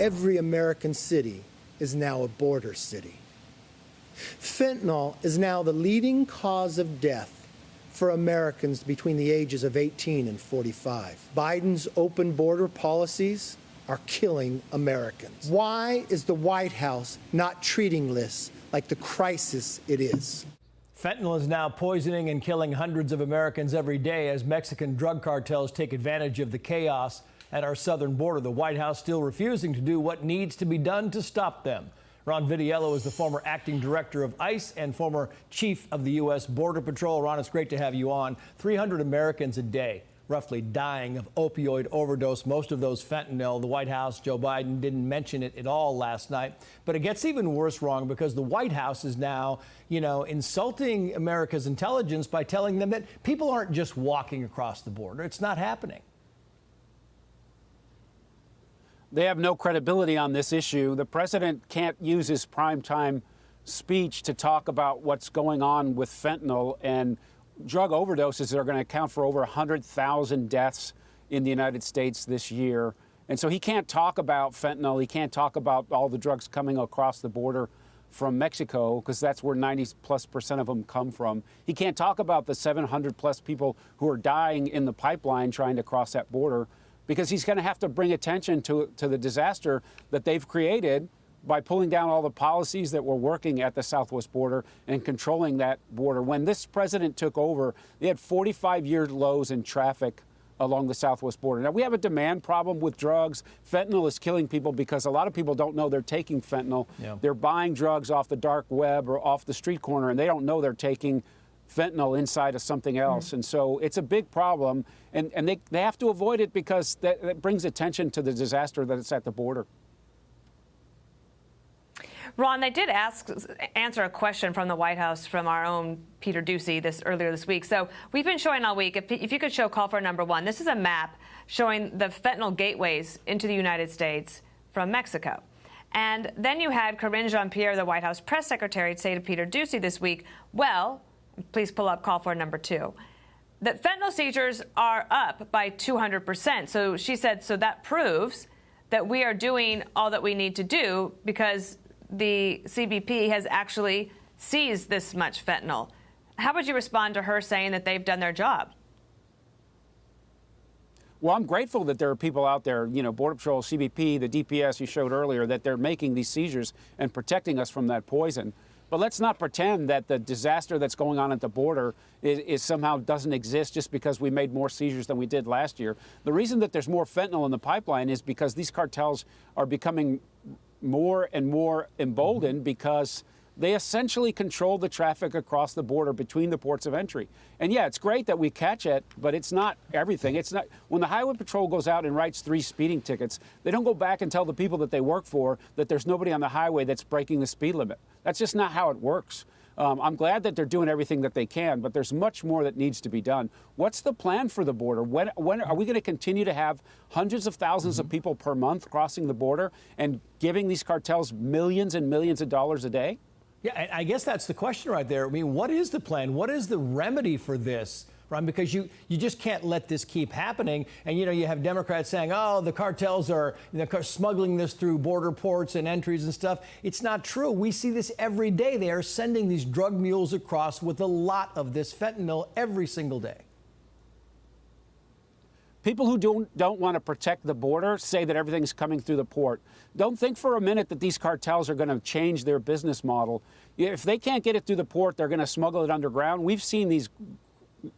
Every American city is now a border city. Fentanyl is now the leading cause of death for Americans between the ages of 18 and 45. Biden's open border policies are killing Americans. Why is the White House not treating this like the crisis it is? Fentanyl is now poisoning and killing hundreds of Americans every day as Mexican drug cartels take advantage of the chaos at our southern border. The White House still refusing to do what needs to be done to stop them. Ron Vitiello is the former acting director of ICE and former chief of the U.S. Border Patrol. Ron, it's great to have you on. 300 Americans a day roughly dying of opioid overdose, most of those fentanyl. The White House, Joe Biden, didn't mention it at all last night. But it gets even worse, Ron, because the White House is now, insulting America's intelligence by telling them that people aren't just walking across the border. It's not happening. They have no credibility on this issue. The president can't use his primetime speech to talk about what's going on with fentanyl and drug overdoses that are going to account for over 100,000 deaths in the United States this year. And so he can't talk about fentanyl. He can't talk about all the drugs coming across the border from Mexico, because that's where 90+% of them come from. He can't talk about the 700+ people who are dying in the pipeline trying to cross that border, because he's going to have to bring attention to the disaster that they've created by pulling down all the policies that were working at the southwest border and controlling that border. When this president took over, they had 45-year lows in traffic along the southwest border. Now, we have a demand problem with drugs. Fentanyl is killing people because a lot of people don't know they're taking fentanyl. Yeah. They're buying drugs off the dark web or off the street corner, and they don't know they're taking fentanyl inside of something else. And so it's a big problem, and they have to avoid it because that brings attention to the disaster that it's at the border. Ron, they did answer a question from the White House from our own Peter Doocy earlier this week. So we've been showing all week, if you could show call for number one, this is a map showing the fentanyl gateways into the United States from Mexico. And then you had Karine Jean-Pierre, the White House press secretary, say to Peter Doocy this week, well, please pull up call for number two, that fentanyl seizures are up by 200%. So she said, so that proves that we are doing all that we need to do because the CBP has actually seized this much fentanyl. How would you respond to her saying that they've done their job? Well, I'm grateful that there are people out there, Border Patrol, CBP, the DPS you showed earlier, that they're making these seizures and protecting us from that poison. But let's not pretend that the disaster that's going on at the border is somehow doesn't exist just because we made more seizures than we did last year. The reason that there's more fentanyl in the pipeline is because these cartels are becoming more and more emboldened because they essentially control the traffic across the border between the ports of entry. And yeah, it's great that we catch it, but it's not everything. It's not when the Highway Patrol goes out and writes 3 speeding tickets, they don't go back and tell the people that they work for that there's nobody on the highway that's breaking the speed limit. That's just not how it works. I'm glad that they're doing everything that they can, but there's much more that needs to be done. What's the plan for the border? When are we going to continue to have hundreds of thousands of people per month crossing the border and giving these cartels millions and millions of dollars a day? Yeah, I guess that's the question right there. I mean, what is the plan? What is the remedy for this, Ron? Because you just can't let this keep happening. And, you have Democrats saying, oh, the cartels are smuggling this through border ports and entries and stuff. It's not true. We see this every day. They are sending these drug mules across with a lot of this fentanyl every single day. People who don't want to protect the border say that everything's coming through the port. Don't think for a minute that these cartels are going to change their business model. If they can't get it through the port, they're going to smuggle it underground. We've seen these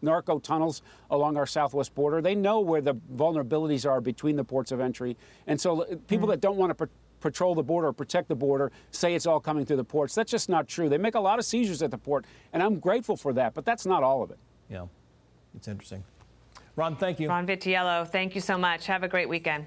narco tunnels along our southwest border. They know where the vulnerabilities are between the ports of entry. And so people that don't want to patrol the border or protect the border say it's all coming through the ports. That's just not true. They make a lot of seizures at the port, and I'm grateful for that, but that's not all of it. Yeah, it's interesting. Ron, thank you. Ron Vitiello, thank you so much. Have a great weekend.